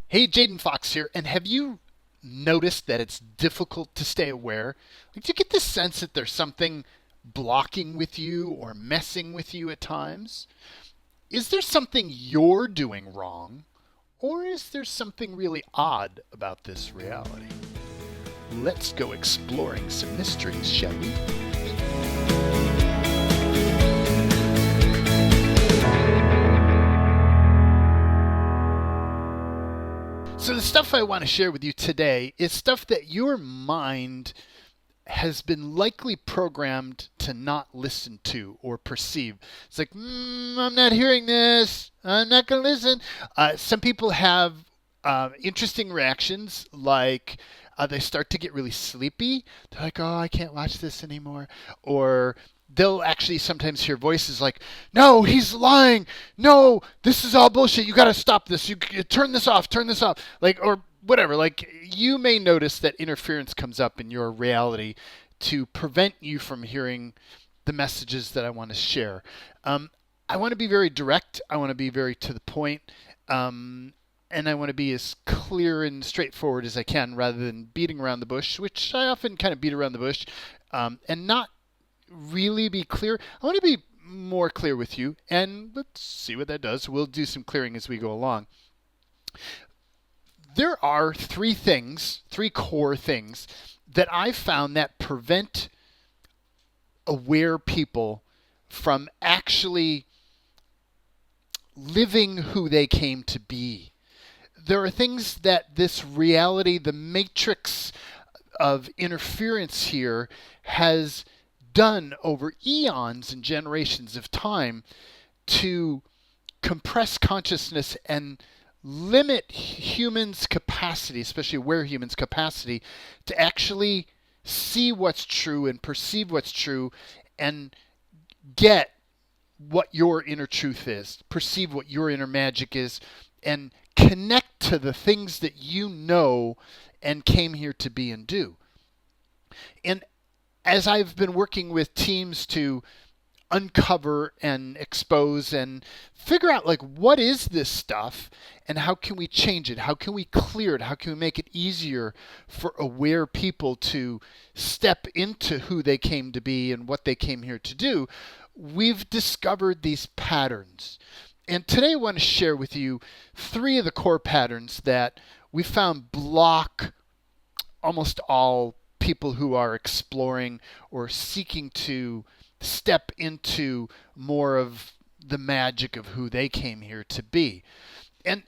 Hey, Jaden Fox here, and have you noticed that it's difficult to stay aware? Like, do you get this sense that there's something blocking with you or messing with you at times? Is there something you're doing wrong, or is there something really odd about this reality? Let's go exploring some mysteries, shall we? So, the stuff I want to share with you today is stuff that your mind has been likely programmed to not listen to or perceive. It's like, I'm not hearing this. I'm not going to listen. Some people have interesting reactions, like they start to get really sleepy. They're like, oh, I can't watch this anymore. Or they'll actually sometimes hear voices like, no, he's lying. No, this is all bullshit. You got to stop this. You turn this off. Turn this off. Like, or whatever. Like, you may notice that interference comes up in your reality to prevent you from hearing the messages that I want to share. I want to be very direct. I want to be very to the point. And I want to be as clear and straightforward as I can rather than beating around the bush, which I often kind of beat around the bush, and not really be clear. I want to be more clear with you, and let's see what that does. We'll do some clearing as we go along. There are three core things that I've found that prevent aware people from actually living who they came to be. There are things that this reality, the matrix of interference here, has done over eons and generations of time to compress consciousness and limit humans' capacity, especially aware humans' capacity, to actually see what's true and perceive what's true and get what your inner truth is, perceive what your inner magic is, and connect to the things that you know and came here to be and do. And as I've been working with teams to uncover and expose and figure out, like, what is this stuff and how can we change it? How can we clear it? How can we make it easier for aware people to step into who they came to be and what they came here to do? We've discovered these patterns. And today I want to share with you three of the core patterns that we found block almost all people who are exploring or seeking to step into more of the magic of who they came here to be. And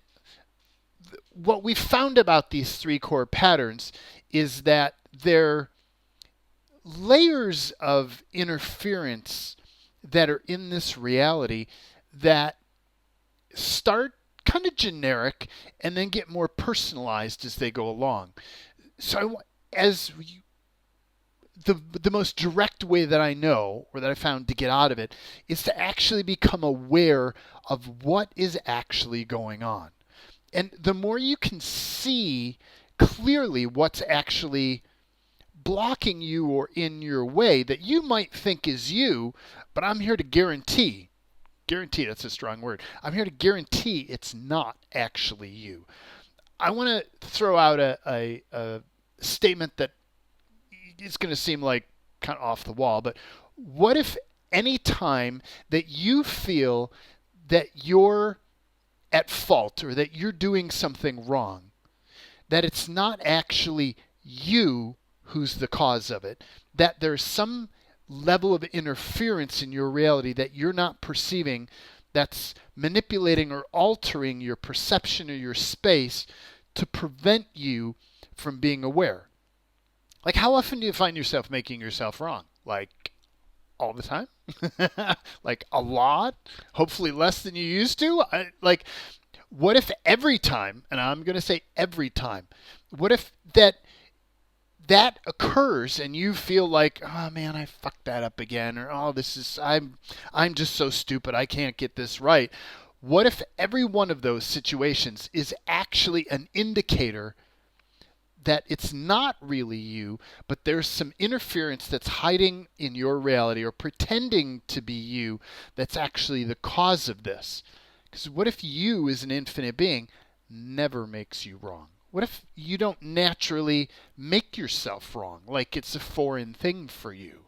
what we found about these three core patterns is that they're layers of interference that are in this reality that start kind of generic and then get more personalized as they go along. So as you, the most direct way that I know or that I found to get out of it is to actually become aware of what is actually going on. And the more you can see clearly what's actually blocking you or in your way that you might think is you, but I'm here to guarantee, that's a strong word. I'm here to guarantee it's not actually you. I want to throw out a statement that is going to seem like kind of off the wall, but what if any time that you feel that you're at fault or that you're doing something wrong, that it's not actually you who's the cause of it, that there's some level of interference in your reality that you're not perceiving that's manipulating or altering your perception or your space to prevent you from being aware. Like, how often do you find yourself making yourself wrong? Like, all the time? Like, a lot? Hopefully less than you used to? What if every time, and I'm going to say every time, what if that occurs and you feel like, oh man, I fucked that up again, or oh, I'm just so stupid, I can't get this right. What if every one of those situations is actually an indicator that it's not really you, but there's some interference that's hiding in your reality or pretending to be you that's actually the cause of this? Because what if you, as an infinite being, never makes you wrong? What if you don't naturally make yourself wrong, like it's a foreign thing for you?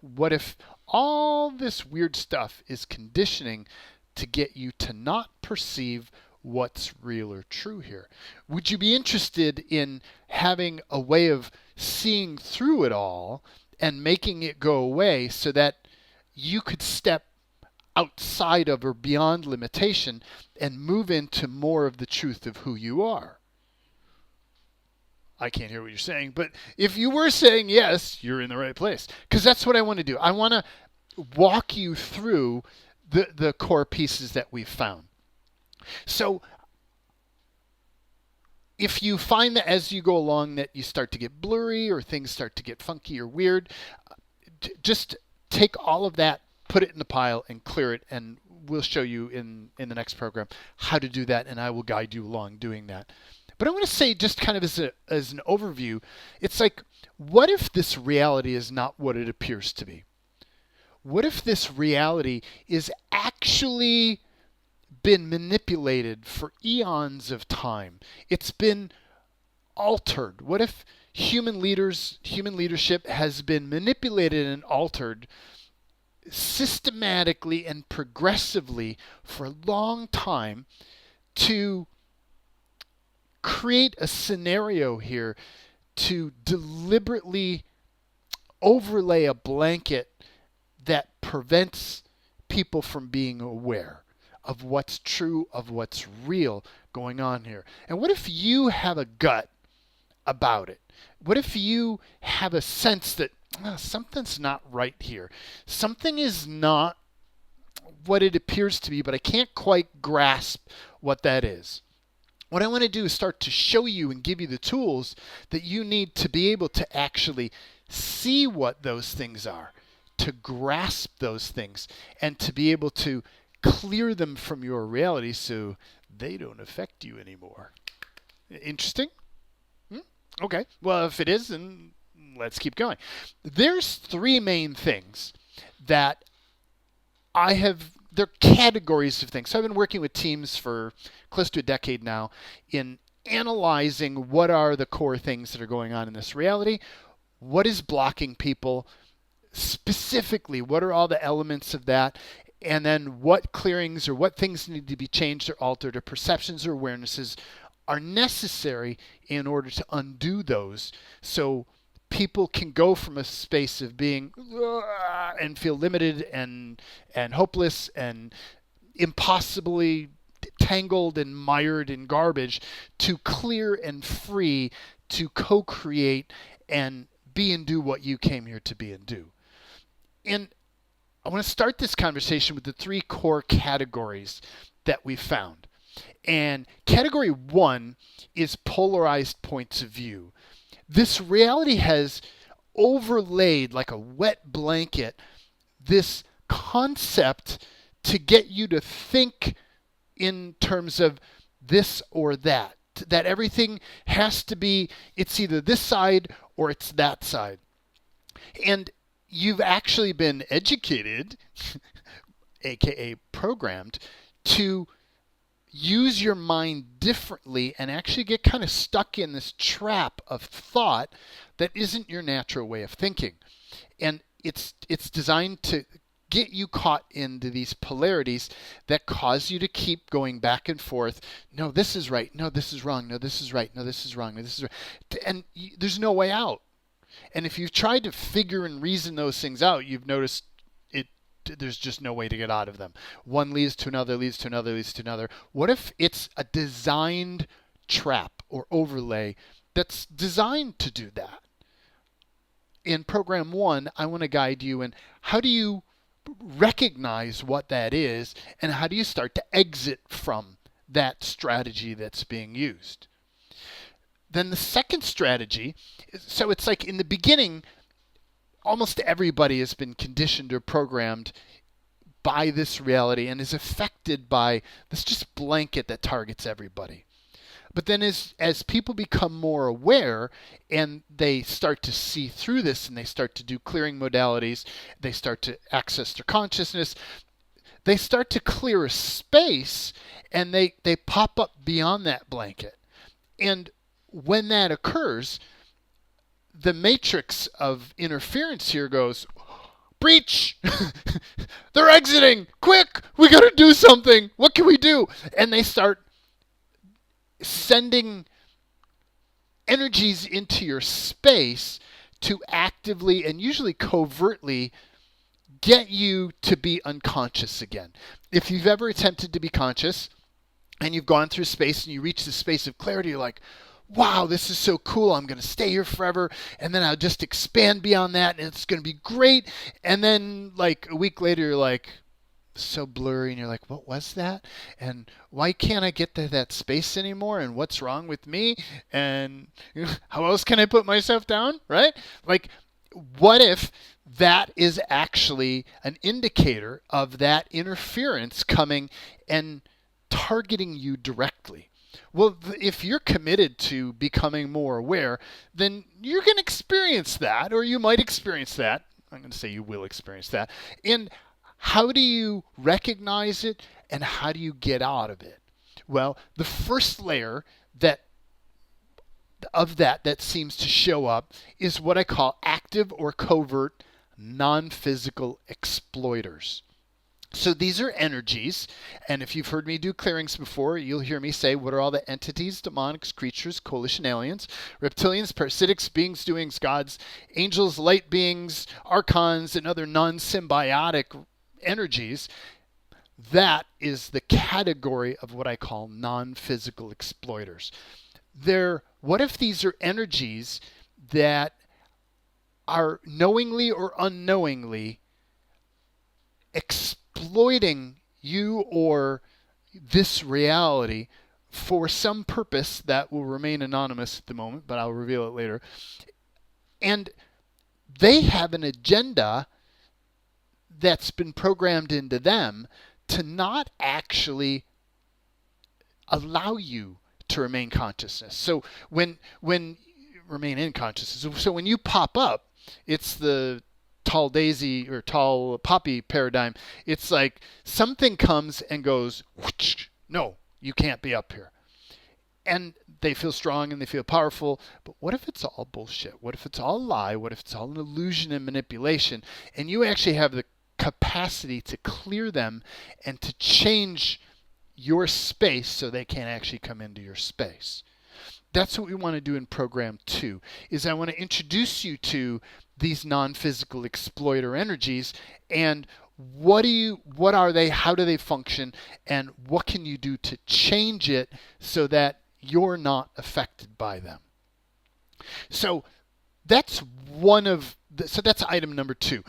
What if all this weird stuff is conditioning to get you to not perceive what's real or true here? Would you be interested in having a way of seeing through it all and making it go away so that you could step outside of or beyond limitation and move into more of the truth of who you are? I can't hear what you're saying, but if you were saying yes, you're in the right place. Because that's what I want to do. I want to walk you through the core pieces that we've found. So if you find that as you go along that you start to get blurry or things start to get funky or weird, just take all of that, put it in the pile, and clear it, and we'll show you in the next program how to do that, and I will guide you along doing that. But I want to say, just kind of as an overview, it's like, what if this reality is not what it appears to be? What if this reality is actually been manipulated for eons of time? It's been altered. What if human leadership has been manipulated and altered systematically and progressively for a long time to create a scenario here to deliberately overlay a blanket that prevents people from being aware of what's true, of what's real going on here? And what if you have a gut about it? What if you have a sense that something's not right here? Something is not what it appears to be, but I can't quite grasp what that is. What I want to do is start to show you and give you the tools that you need to be able to actually see what those things are, to grasp those things, and to be able to clear them from your reality so they don't affect you anymore. Interesting? Okay. Well, if it is, then let's keep going. There's three main things that they're categories of things. So I've been working with teams for close to a decade now in analyzing what are the core things that are going on in this reality, what is blocking people specifically, what are all the elements of that, and then what clearings or what things need to be changed or altered, or perceptions or awarenesses are necessary in order to undo those, so people can go from a space of being and feel limited and hopeless and impossibly tangled and mired in garbage to clear and free to co-create and be and do what you came here to be and do. And I want to start this conversation with the three core categories that we found. And category one is polarized points of view. This reality has overlaid, like a wet blanket, this concept to get you to think in terms of this or that everything has to be, it's either this side or it's that side. And you've actually been educated, aka programmed, to use your mind differently and actually get kind of stuck in this trap of thought that isn't your natural way of thinking. And it's designed to get you caught into these polarities that cause you to keep going back and forth. No, this is right. No, this is wrong. No, this is right. No, this is wrong. No, this is right. And there's no way out. And if you've tried to figure and reason those things out, you've noticed there's just no way to get out of them. One leads to another, leads to another, leads to another. What if it's a designed trap or overlay that's designed to do that? In program one, I want to guide you in how do you recognize what that is, and how do you start to exit from that strategy that's being used. Then the second strategy, so it's like in the beginning, almost everybody has been conditioned or programmed by this reality and is affected by this just blanket that targets everybody. But then as people become more aware and they start to see through this and they start to do clearing modalities, they start to access their consciousness, they start to clear a space and they pop up beyond that blanket. And when that occurs, the matrix of interference here goes, breach! They're exiting! Quick! We gotta do something! What can we do? And they start sending energies into your space to actively and usually covertly get you to be unconscious again. If you've ever attempted to be conscious and you've gone through space and you reach the space of clarity, you're like, wow, this is so cool. I'm going to stay here forever. And then I'll just expand beyond that and it's going to be great. And then like a week later, you're like, so blurry and you're like, what was that? And why can't I get to that space anymore? And what's wrong with me? And how else can I put myself down? Right? Like, what if that is actually an indicator of that interference coming and targeting you directly? Well, if you're committed to becoming more aware, then you're going to experience that, or you might experience that. I'm going to say you will experience that. And how do you recognize it and how do you get out of it? Well, the first layer that seems to show up is what I call active or covert non-physical exploiters. So these are energies, and if you've heard me do clearings before, you'll hear me say, what are all the entities, demonics, creatures, coalition aliens, reptilians, parasitics, beings, doings, gods, angels, light beings, archons, and other non-symbiotic energies? That is the category of what I call non-physical exploiters. What if these are energies that are knowingly or unknowingly exploiting you or this reality for some purpose that will remain anonymous at the moment, but I'll reveal it later. And they have an agenda that's been programmed into them to not actually allow you to remain consciousness. So when remain in consciousness. So when you pop up, it's the tall daisy or tall poppy paradigm. It's like something comes and goes, no, you can't be up here. And they feel strong and they feel powerful. But what if it's all bullshit? What if it's all a lie? What if it's all an illusion and manipulation? And you actually have the capacity to clear them and to change your space so they can't actually come into your space. That's what we want to do in program 2, is I want to introduce you to these non-physical exploiter energies and what are they, how do they function, and what can you do to change it so that you're not affected by them. So that's that's item number 2.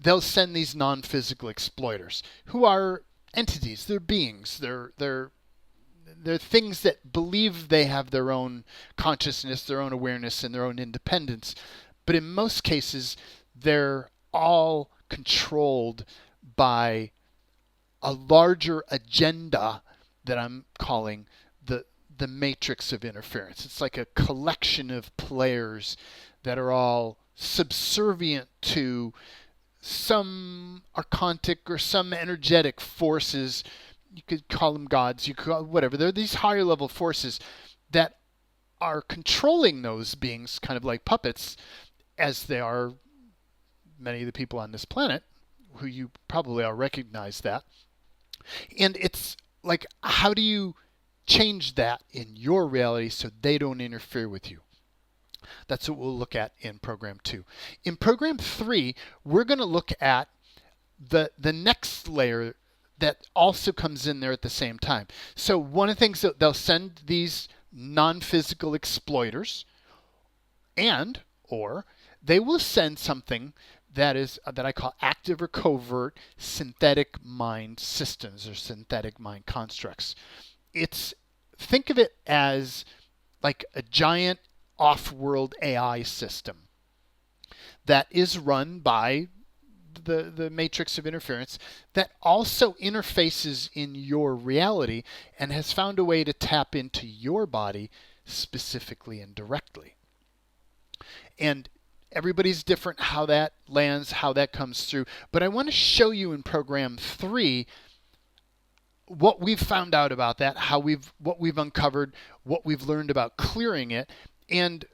They'll send these non-physical exploiters who are entities, they're beings, they're things that believe they have their own consciousness, their own awareness, and their own independence. But in most cases, they're all controlled by a larger agenda that I'm calling the matrix of interference. It's like a collection of players that are all subservient to some archontic or some energetic forces. You could call them gods, you could call whatever. They're these higher level forces that are controlling those beings, kind of like puppets, as they are many of the people on this planet, who you probably all recognize that. And it's like, how do you change that in your reality so they don't interfere with you? That's what we'll look at in program 2. In program 3, we're going to look at the next layer that also comes in there at the same time. So one of the things that they'll send these non-physical exploiters, or they will send something that I call active or covert synthetic mind systems or synthetic mind constructs. Think of it as like a giant off-world AI system that is run by the matrix of interference that also interfaces in your reality and has found a way to tap into your body specifically and directly. And everybody's different how that lands, how that comes through. But I want to show you in program 3 what we've found out about that, what we've uncovered, what we've learned about clearing it, and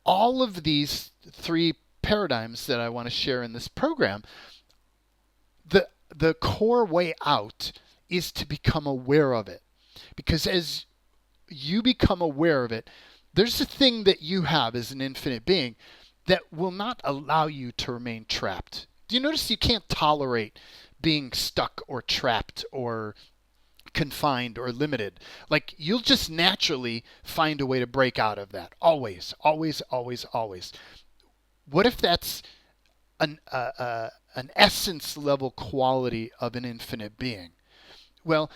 all of these three paradigms that I want to share in this program, the core way out is to become aware of it. Because as you become aware of it, there's a thing that you have as an infinite being that will not allow you to remain trapped. Do you notice you can't tolerate being stuck or trapped or confined or limited? Like, you'll just naturally find a way to break out of that. Always, always, always, always. What if that's an essence level quality of an infinite being? Well,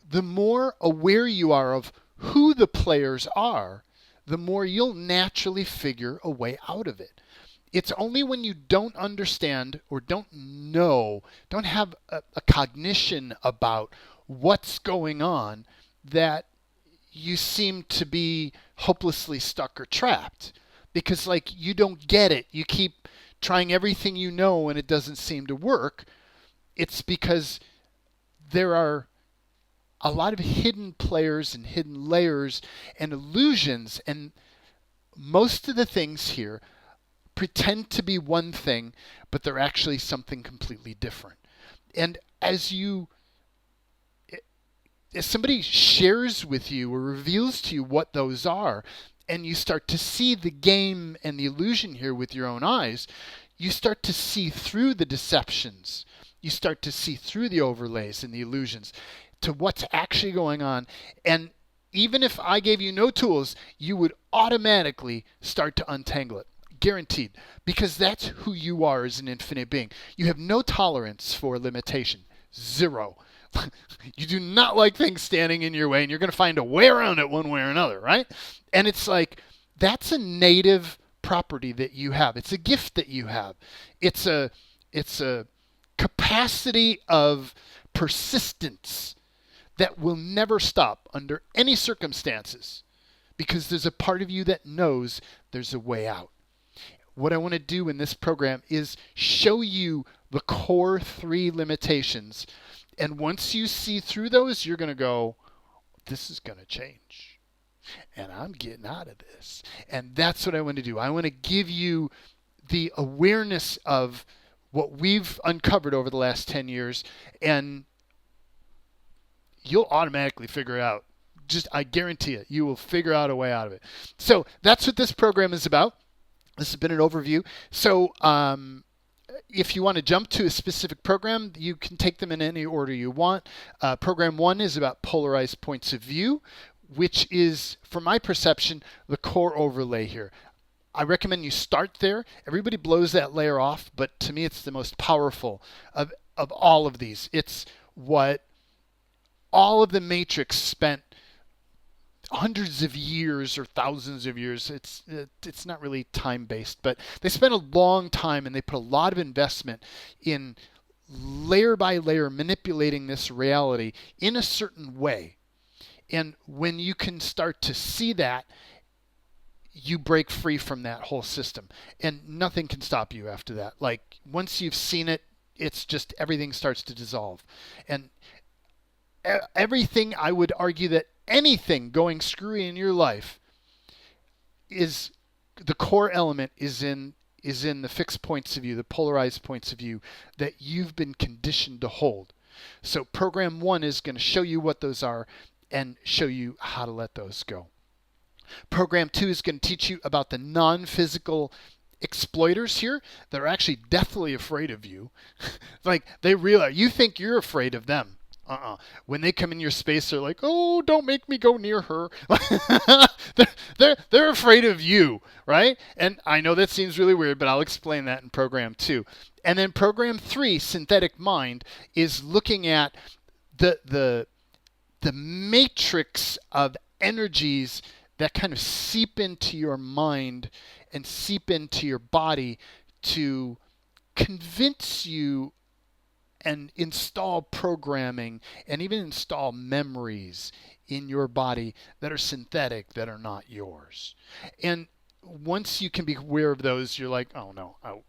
the more aware you are of who the players are, the more you'll naturally figure a way out of it. It's only when you don't understand or don't know, don't have a cognition about what's going on, that you seem to be hopelessly stuck or trapped. Because, like, you don't get it. You keep trying everything you know and it doesn't seem to work. It's because there are a lot of hidden players and hidden layers and illusions, and most of the things here pretend to be one thing, but they're actually something completely different. And as somebody shares with you or reveals to you what those are, and you start to see the game and the illusion here with your own eyes, you start to see through the deceptions. You start to see through the overlays and the illusions to what's actually going on. And even if I gave you no tools, you would automatically start to untangle it. Guaranteed. Because that's who you are as an infinite being. You have no tolerance for limitation. Zero. You do not like things standing in your way, and you're going to find a way around it one way or another, right? And it's like, that's a native property that you have. It's a gift that you have. It's a capacity of persistence that will never stop under any circumstances, because there's a part of you that knows there's a way out. What I want to do in this program is show you the core three limitations. And once you see through those, you're going to go, this is going to change. And I'm getting out of this. And that's what I want to do. I want to give you the awareness of what we've uncovered over the last 10 years, and you'll automatically figure it out. I guarantee it. You will figure out a way out of it. So that's what this program is about. This has been an overview. So if you want to jump to a specific program, you can take them in any order you want. Program 1 is about polarized points of view, which is, from my perception, the core overlay here. I recommend you start there. Everybody blows that layer off, but to me it's the most powerful of all of these. It's what all of the Matrix spent hundreds of years or thousands of years. It's not really time based, but they spent a long time and they put a lot of investment in layer by layer manipulating this reality in a certain way. And when you can start to see that, you break free from that whole system, and nothing can stop you after that. Like, once you've seen it, it's just everything starts to dissolve. And everything, I would argue that anything going screwy in your life, is the core element is in the fixed points of view, the polarized points of view that you've been conditioned to hold. So program 1 is going to show you what those are and show you how to let those go. Program 2 is going to teach you about the non-physical exploiters here that are actually deathly afraid of you. Like, they realize you think you're afraid of them. When they come in your space, they're like, "Oh, don't make me go near her." they're afraid of you, right? And I know that seems really weird, but I'll explain that in program 2. And then program 3, synthetic mind, is looking at the matrix of energies that kind of seep into your mind and seep into your body to convince you and install programming and even install memories in your body that are synthetic, that are not yours. And once you can be aware of those, you're like, oh no, oh.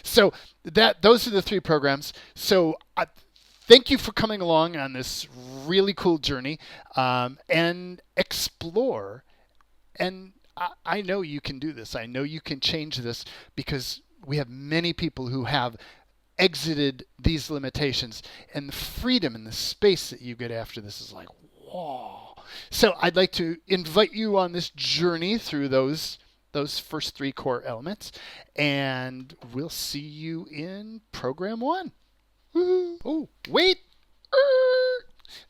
So those are the 3 programs. So thank you for coming along on this really cool journey, and explore. And I know you can do this. I know you can change this, because we have many people who have exited these limitations, and the freedom and the space that you get after this is like, whoa. So I'd like to invite you on this journey through those first 3 core elements, and we'll see you in program 1. Woo-hoo. Oh, wait.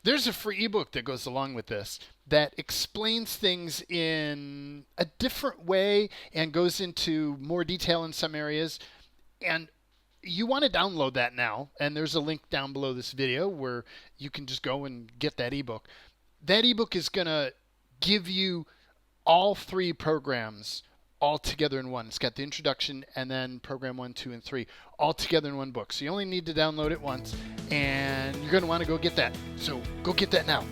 There's a free ebook that goes along with this that explains things in a different way and goes into more detail in some areas. And you want to download that now. And there's a link down below this video where you can just go and get that ebook. That ebook is going to give you all 3 programs all together in one. It's got the introduction and then program 1, 2, and 3 all together in one book. So you only need to download it once, and you're going to want to go get that. So go get that now.